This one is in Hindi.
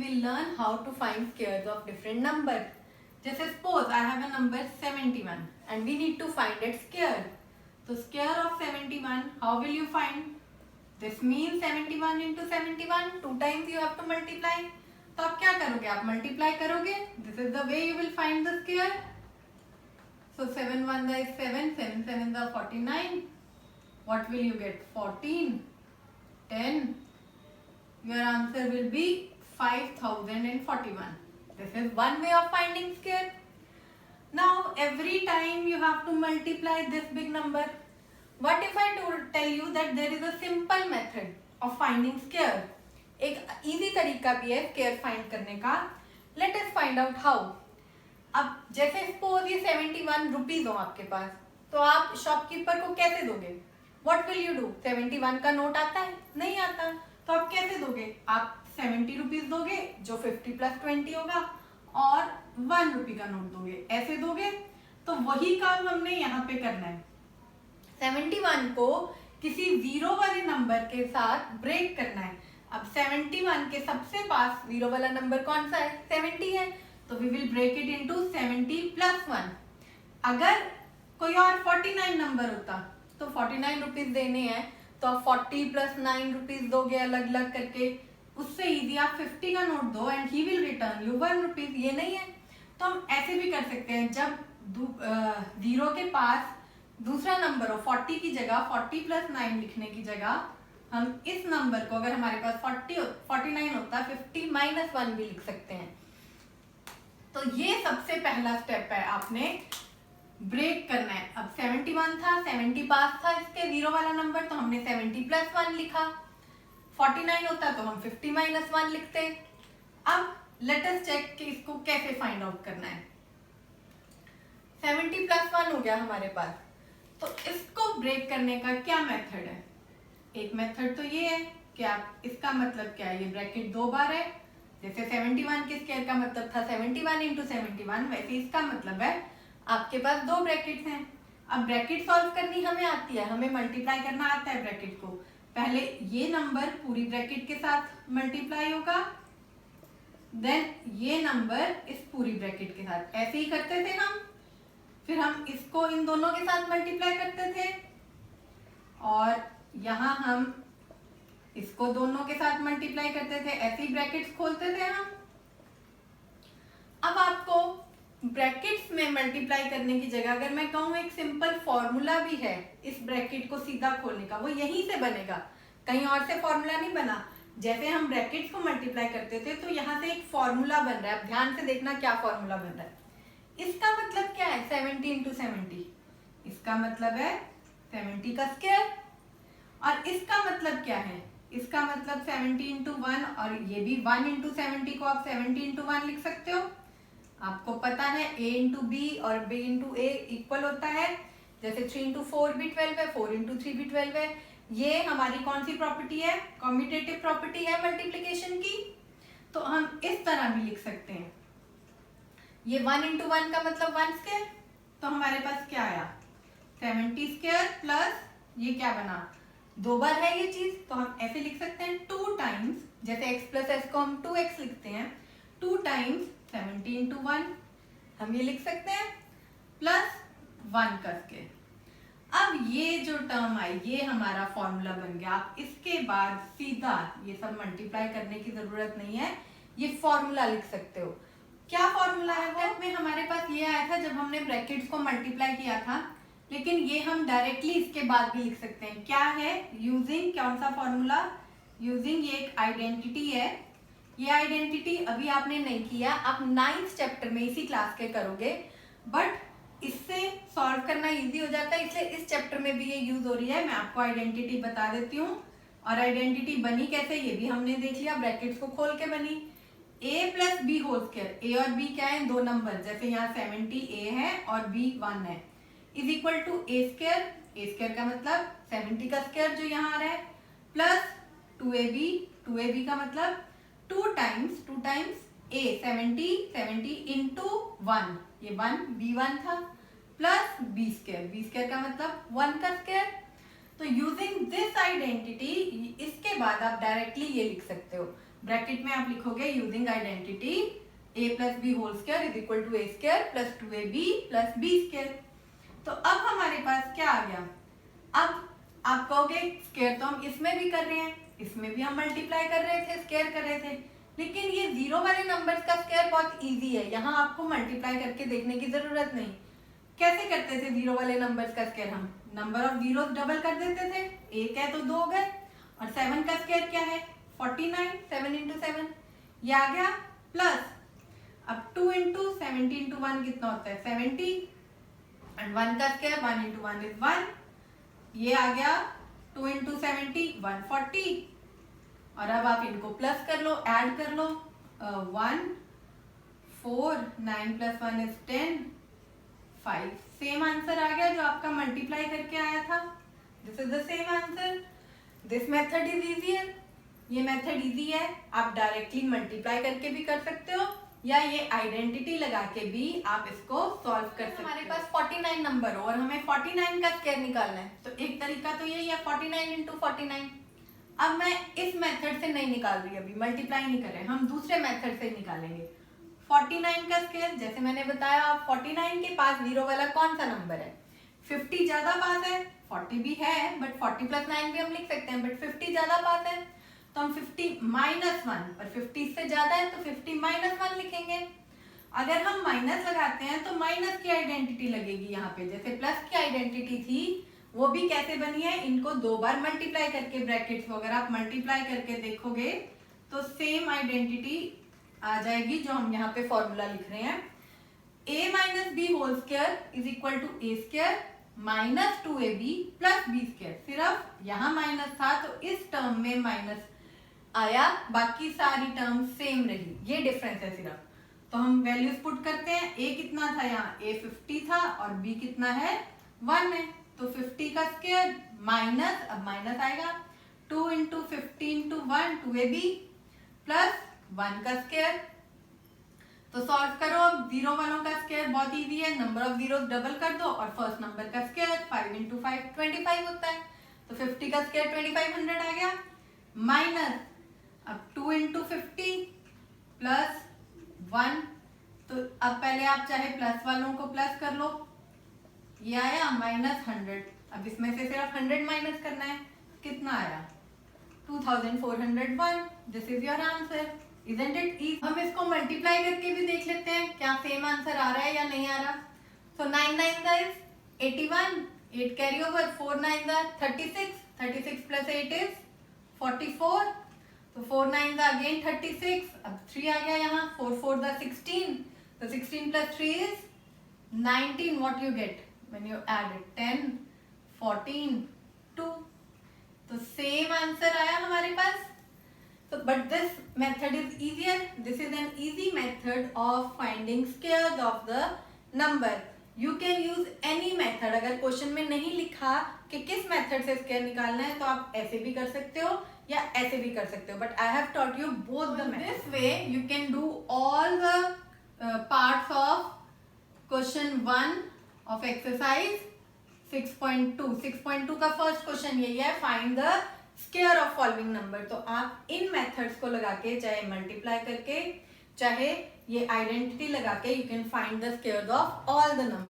will learn how to find squares of different numbers. जैसे suppose I have a number 71 and we need to find its square. So square of 71, how will you find? This means 71 into 71, 2 times you have to multiply. तो आप क्या करोगे? आप multiply करोगे. This is the way you will find the square. So 7 1 is 7, 7 7 is 49. What will you get? 14, 10. Your answer will be 5041. This is one way of finding square. Now every time you have to multiply this big number. What if I tell you that there is a simple method of finding square? एक easy तरीका भी है square find करने का. Let us find out how. अब जैसे suppose ये 71 रुपीज हो आपके पास, तो आप शॉपकीपर को कैसे दोगे? What will you do? 71 का नोट आता है? नहीं आता. तो आप कैसे दोगे? आप 70 रुपीज दोगे जो 50 प्लस 20 होगा और 1 रुपी का नोट दोगे. ऐसे दोगे. तो वही काम हमने यहाँ पे करना है. 71 को किसी जीरो वाले नंबर के साथ ब्रेक करना है. अब 71 के सबसे पास जीरो वाला नंबर कौन सा है? 70 है. तो we will break it into 70 plus 1. अगर कोई और 49 नंबर होता तो 49 रुपीज देने हैं, तो आप 40 प्लस 9 रुपीज दोगे अलग अलग करके. उससे इजी आप 50 का नोट दो and he will return you 1 rupees. ये नहीं है तो हम ऐसे भी कर सकते हैं. जब जीरो के पास दूसरा नंबर हो, 40 की जगह 40 प्लस 9 लिखने की जगह हम इस नंबर को, अगर हमारे पास 49 होता है, 50 माइनस 1 भी लिख सकते हैं. तो ये सबसे पहला स्टेप है. आपने ब्रेक करना है. अब 71 था, 70 पास था इसके जीरो वाला नंबर, तो हमने 70 प्लस 1 लिखा. 49 होता तो हम 50 माइनस 1 लिखते. अब लेट अस चेक कि इसको कैसे फाइंड आउट करना है. 70 प्लस 1 हो गया हमारे पास. तो इसको ब्रेक करने का क्या मेथड है? एक मेथड तो ये है कि आप, इसका मतलब क्या है, ये ब्रैकेट दो बार है. जैसे 71 के स्क्वायर का मतलब था 71 इंटू 71, वैसे इसका मतलब है आपके पास दो ब्रैकेट्स हैं. अब ब्रैकेट सॉल्व करनी हमें आती है, हमें मल्टीप्लाई करना आता है ब्रैकेट को. पहले ये नंबर पूरी ब्रैकेट के साथ मल्टीप्लाई होगा, देन ये नंबर इस पूरी ब्रैकेट के साथ. ऐसे ही करते थे हम. फिर हम इसको इन दोनों के साथ मल्टीप्लाई करते थे और यहाँ हम इसको दोनों के साथ मल्टीप्लाई करते थे. ऐसे ही ब्रैकेट्स खोलते थे हम. अब आपको ब्रैकेट्स में मल्टीप्लाई करने की जगह अगर मैं कहूँ एक सिंपल फॉर्मूला भी है इस ब्रैकेट को सीधा खोलने का, वो यहीं से बनेगा, कहीं और से फॉर्मूला नहीं बना. जैसे हम ब्रैकेट्स को मल्टीप्लाई करते थे तो यहाँ से एक फॉर्मूला बन रहा है. अब ध्यान से देखना क्या फॉर्मूला बन रहा है. इसका मतलब क्या है? 70 इंटू 70. इसका मतलब है 70 का स्क्वायर. और इसका मतलब क्या है? इसका मतलब 70 इंटू 1, और ये भी 1 इंटू 70 को आप 70 इंटू 1 लिख सकते हो. आपको पता है a इंटू बी और b इंटू ए इक्वल होता है. जैसे 3 इंटू 4 भी 12 है, 4 इंटू 3 भी 12 है. ये हमारी कौन सी प्रॉपर्टी है? कम्यूटेटिव प्रॉपर्टी है मल्टीप्लिकेशन की. तो हम इस तरह भी लिख सकते हैं. ये 1 इंटू 1 का मतलब 1 स्क्वायर. तो हमारे पास क्या आया? 70 स्क्वायर प्लस ये क्या बना? दो बार है ये चीज, तो हम ऐसे लिख सकते हैं 2 टाइम्स, जैसे x प्लस एस को हम 2x लिखते हैं, 2 टाइम्स 70 इंटू 1 हम ये लिख सकते हैं प्लस 1 का स्क्वायर. अब ये जो टर्म आई ये हमारा फॉर्मूला बन गया. आप इसके बाद सीधा ये सब मल्टीप्लाई करने की जरूरत नहीं है, ये फॉर्मूला लिख सकते हो. क्या फॉर्मूला है? में हमारे पास ये आया था जब हमने ब्रैकेट्स को मल्टीप्लाई किया था, लेकिन ये हम डायरेक्टली इसके बाद भी लिख सकते हैं. क्या है? यूजिंग कौन सा फॉर्मूला? यूजिंग ये एक आइडेंटिटी है. ये आइडेंटिटी अभी आपने नहीं किया, आप 9th चैप्टर में इसी क्लास के करोगे, बट इससे सॉल्व करना इजी हो जाता है, इसलिए इस चैप्टर में भी ये यूज हो रही है. मैं आपको आइडेंटिटी बता देती हूँ. और आइडेंटिटी बनी कैसे ये भी हमने देख लिया. ब्रैकेट्स को खोल के बनी. a plus B whole square. a और b क्या है? दो नंबर. जैसे यहाँ 70 a है और b 1 है, is equal to a square. a square का मतलब 70 का स्क्वायर जो यहाँ आ रहा है, प्लस 2ab का मतलब 2 टाइम्स a 70 इंटू 1, ये 1 b1 था, प्लस b स्क्वायर का मतलब 1 का स्क्वायर. तो यूजिंग दिस आइडेंटिटी इसके बाद आप डायरेक्टली ये लिख सकते हो. ब्रैकेट में आप लिखोगे using identity a plus B whole square is equal to A square plus 2ab plus B square. तो अब हमारे पास क्या आ गया, अब आप कहोगे स्क्वायर तो हम इसमें भी कर रहे हैं, इसमें भी हम मल्टीप्लाई कर रहे थे, स्क्वायर कर रहे थे, लेकिन ये जीरो वाले नंबर्स का स्क्वायर बहुत इजी है, यहाँ आपको मल्टीप्लाई करके देखने की जरूरत नहीं। कैसे करते थे जीरो वाले नंबर्स का स्क्वायर, हम नंबर ऑफ जीरो डबल कर देते थे, एक है तो दो हो गए, और 7 का स्क्वायर क्या है 49, 7 इंटू 7 ये आ गया, प्लस अब 2 इंटू 70 इंटू 1 कितना होता है 70, एंड 1 का स्क्वायर 1 इंटू 1 इज 1, ये आ गया 2 इंटू 70 140, और अब आप इनको प्लस कर लो, ऐड कर लो, 1 4 9 प्लस 1 इज 10 5, सेम आंसर आ गया जो आपका मल्टीप्लाई करके आया था। This is the same answer. This method is easier, ये मेथड इजी है, आप डायरेक्टली मल्टीप्लाई करके भी कर सकते हो या ये आइडेंटिटी लगा के भी आप इसको सॉल्व कर सकते हो। हमारे पास 49 नंबर हो और हमें 49 का स्क्वायर निकालना है, तो एक तरीका तो यही है 49 इंटू 49। अब मैं इस मेथड से नहीं निकाल रही, अभी मल्टीप्लाई नहीं कर रहे, हम दूसरे मेथड से निकालेंगे 49 का स्क्वायर। जैसे मैंने बताया 49 के पास जीरो वाला कौन सा नंबर है, 50 ज्यादा पास है, 40 भी है बट 40 प्लस 9 भी हम लिख सकते हैं, बट 50 ज्यादा पास है तो हम 50 माइनस 1, पर 50 से ज्यादा है तो 50 माइनस 1 लिखेंगे। अगर हम माइनस लगाते हैं तो माइनस की आइडेंटिटी लगेगी यहाँ पे, जैसे प्लस की आइडेंटिटी थी वो भी कैसे बनी है, इनको दो बार मल्टीप्लाई करके, ब्रैकेट्स वगैरह आप मल्टीप्लाई करके देखोगे तो सेम आइडेंटिटी आ जाएगी जो हम यहाँ पे फॉर्मूला लिख रहे हैं, a minus B whole square is equal to A square minus 2ab plus B square. सिर्फ यहाँ माइनस था तो इस टर्म में माइनस आया, बाकी सारी टर्म सेम रही, ये डिफरेंस है सिर्फ। तो हम वैल्यूज पुट करते हैं, a कितना था यहाँ, a 50 था और b कितना है 1 है, तो 50 का स्क्वायर माइनस, अब माइनस आएगा 2 इंटू 50 इंटू 1 2ab प्लस 1 का स्क्वायर। तो सॉल्व करो, अब जीरो वालों का स्क्वायर बहुत इजी है, नंबर ऑफ जीरो डबल कर दो और फर्स्ट नंबर का स्क्वायर 5 इंटू 5 25 होता है, तो 50 का स्क्वायर 2500 आ गया, माइनस अब 2 इंटू 50 प्लस 1, तो अब पहले आप चाहे प्लस वालों को प्लस कर लो, ये आया माइनस 100, अब इसमें से सिर्फ 100 माइनस करना है, कितना आया 2401। This is your answer, isn't it easy. हम इसको मल्टीप्लाई करके भी देख लेते हैं क्या सेम आंसर आ रहा है या नहीं आ रहा। सो 9 9 is 81, 8 carry over, 4 9 36, 36 plus 8 is 44, तो 4 9 अगेन 36, अब 3 आ गया यहाँ, 4 4 16, तो 16 plus 3 is 19, what you get when you add it 10 14 2, तो सेम आंसर आया हमारे पास। So, but this method is easier. This is an easy method of finding squares of the number. You can use any method. अगर क्वेश्चन में नहीं लिखा कि किस मेथड से स्क्वायर निकालना है तो आप ऐसे भी कर सकते हो या ऐसे भी कर सकते हो, but I have taught you both the method. This way you can do all the parts of question 1 of exercise 6.2। 6.2 का फर्स्ट क्वेश्चन यही है, find the square of following number. तो आप इन मेथड्स को लगा के, चाहे मल्टीप्लाई करके चाहे ये आइडेंटिटी लगा के, you can find the square of all the number.